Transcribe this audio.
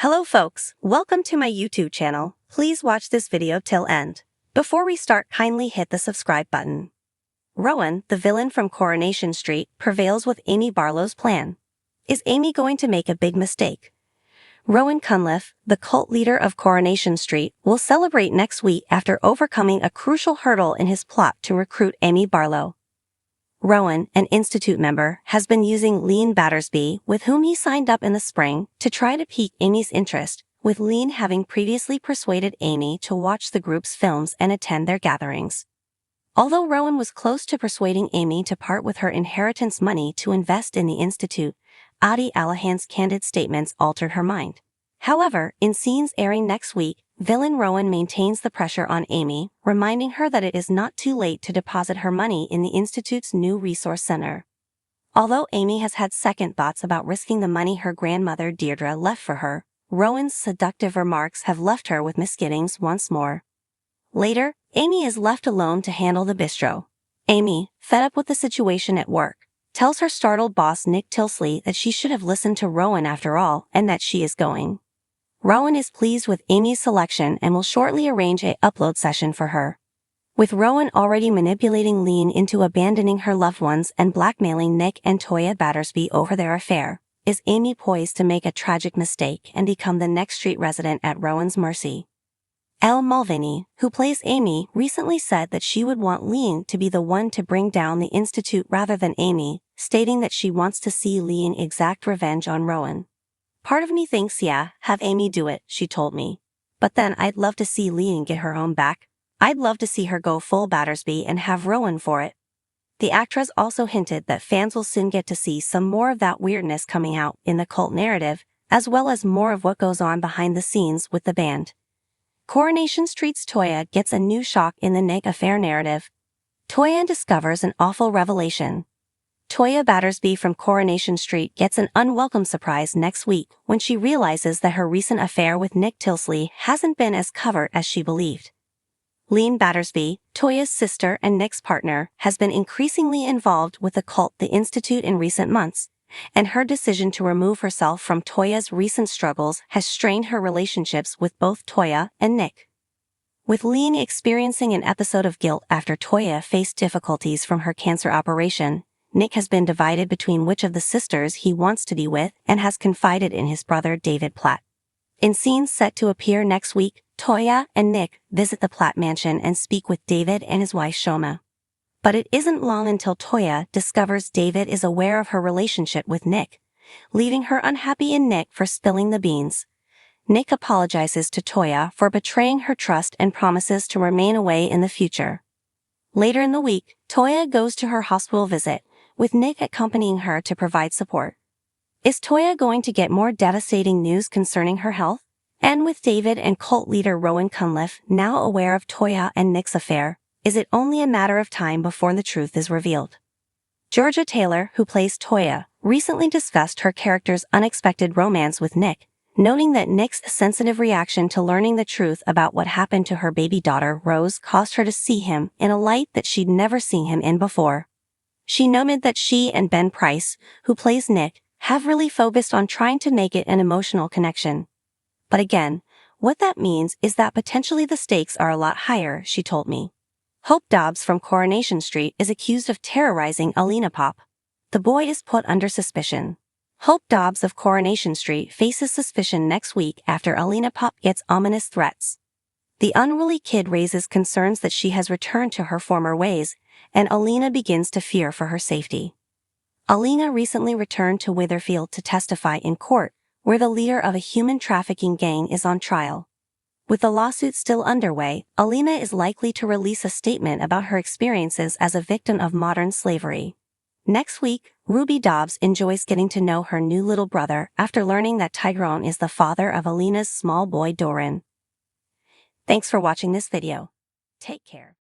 Hello folks, welcome to my YouTube channel. Please watch this video till end. Before we start, kindly hit the subscribe button. Rowan, the villain from Coronation Street, prevails with Amy Barlow's plan. Is Amy going to make a big mistake? Rowan Cunliffe, the cult leader of Coronation Street, will celebrate next week after overcoming a crucial hurdle in his plot to recruit Amy Barlow. Rowan, an Institute member, has been using Lean Battersby, with whom he signed up in the spring, to try to pique Amy's interest, with Lean having previously persuaded Amy to watch the group's films and attend their gatherings. Although Rowan was close to persuading Amy to part with her inheritance money to invest in the Institute, Adi Allahan's candid statements altered her mind. However, in scenes airing next week, villain Rowan maintains the pressure on Amy, reminding her that it is not too late to deposit her money in the Institute's new resource center. Although Amy has had second thoughts about risking the money her grandmother Deirdre left for her, Rowan's seductive remarks have left her with misgivings once more. Later, Amy is left alone to handle the bistro. Amy, fed up with the situation at work, tells her startled boss Nick Tilsley that she should have listened to Rowan after all and that she is going. Rowan is pleased with Amy's selection and will shortly arrange a upload session for her. With Rowan already manipulating Lean into abandoning her loved ones and blackmailing Nick and Toya Battersby over their affair, is Amy poised to make a tragic mistake and become the next street resident at Rowan's mercy? Elle Mulvaney, who plays Amy, recently said that she would want Lean to be the one to bring down the Institute rather than Amy, stating that she wants to see Lean exact revenge on Rowan. "Part of me thinks have Amy do it," she told me. "But then I'd love to see Lean get her own back. I'd love to see her go full Battersby and have Rowan for it." The actress also hinted that fans will soon get to see some more of that weirdness coming out in the cult narrative, as well as more of what goes on behind the scenes with the band. Coronation Street's Toya gets a new shock in the Nick affair narrative. Toya discovers an awful revelation. Toya Battersby from Coronation Street gets an unwelcome surprise next week when she realizes that her recent affair with Nick Tilsley hasn't been as covert as she believed. Lean Battersby, Toya's sister and Nick's partner, has been increasingly involved with the cult The Institute in recent months, and her decision to remove herself from Toya's recent struggles has strained her relationships with both Toya and Nick. With Lean experiencing an episode of guilt after Toya faced difficulties from her cancer operation, Nick has been divided between which of the sisters he wants to be with and has confided in his brother David Platt. In scenes set to appear next week, Toya and Nick visit the Platt mansion and speak with David and his wife Shoma. But it isn't long until Toya discovers David is aware of her relationship with Nick, leaving her unhappy in Nick for spilling the beans. Nick apologizes to Toya for betraying her trust and promises to remain away in the future. Later in the week, Toya goes to her hospital visit, with Nick accompanying her to provide support. Is Toya going to get more devastating news concerning her health? And with David and cult leader Rowan Cunliffe now aware of Toya and Nick's affair, is it only a matter of time before the truth is revealed? Georgia Taylor, who plays Toya, recently discussed her character's unexpected romance with Nick, noting that Nick's sensitive reaction to learning the truth about what happened to her baby daughter Rose caused her to see him in a light that she'd never seen him in before. She noted that she and Ben Price, who plays Nick, have really focused on trying to make it an emotional connection. But again, what that means is that potentially the stakes are a lot higher, she told me. Hope Dobbs from Coronation Street is accused of terrorizing Alina Pop. The boy is put under suspicion. Hope Dobbs of Coronation Street faces suspicion next week after Alina Pop gets ominous threats. The unruly kid raises concerns that she has returned to her former ways, and Alina begins to fear for her safety. Alina recently returned to Witherfield to testify in court, where the leader of a human trafficking gang is on trial. With the lawsuit still underway, Alina is likely to release a statement about her experiences as a victim of modern slavery. Next week, Ruby Dobbs enjoys getting to know her new little brother after learning that Tyrone is the father of Alina's small boy Doran. Thanks for watching this video. Take care.